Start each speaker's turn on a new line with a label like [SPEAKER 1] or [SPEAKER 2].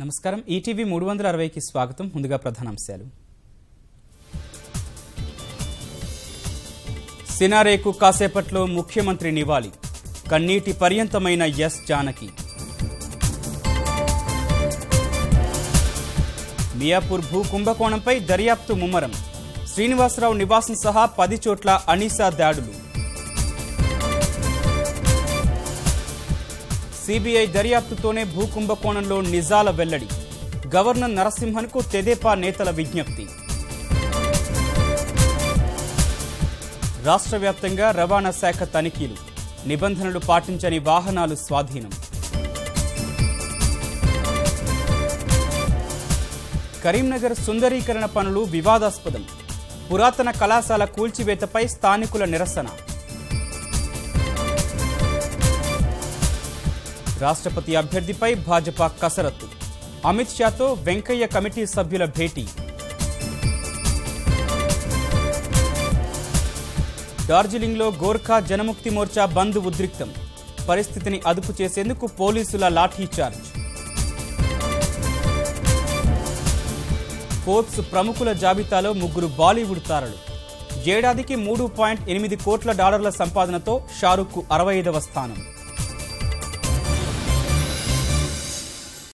[SPEAKER 1] నమస్కారం ఈటీవీ 360కి స్వాగతం. ముందుగా ప్రధానాంశాలు. సినారేకు కాసేపట్లో ముఖ్యమంత్రి నివాళి, కన్నీటి పర్యంతమైన ఎస్ జానకి. మియాపూర్ భూ కుంభకోణంపై దర్యాప్తు ముమ్మరం, శ్రీనివాసరావు నివాసం సహా 10 చోట్ల అనిసా దాడులు. సిబిఐ దర్యాప్తుతోనే భూ కుంభకోణంలో నిజాల వెల్లడి, గవర్నర్ నరసింహన్కు తెదేపా నేతల విజ్ఞప్తి. రాష్ట్ర వ్యాప్తంగా రవాణా శాఖ తనిఖీలు, నిబంధనలు పాటించని వాహనాలు స్వాధీనం. కరీంనగర్ సుందరీకరణ పనులు వివాదాస్పదం, పురాతన కళాశాల కూల్చివేతపై స్థానికుల నిరసన. రాష్ట్రపతి అభ్యర్థిపై భాజపా కసరత్తు, అమిత్ షాతో వెంకయ్య కమిటీ సభ్యుల భేటీ. డార్జిలింగ్లో గోర్ఖా జనముక్తి మోర్చా బంద్ ఉద్రిక్తం, పరిస్థితిని అదుపు చేసేందుకు పోలీసుల లాఠీచార్జ్. ఫోర్బ్స్ ప్రముఖుల జాబితాలో 3 బాలీవుడ్ తారలు, ఏడాదికి $3.8 కోట్ల సంపాదనతో షారుఖ్కు 65వ స్థానం.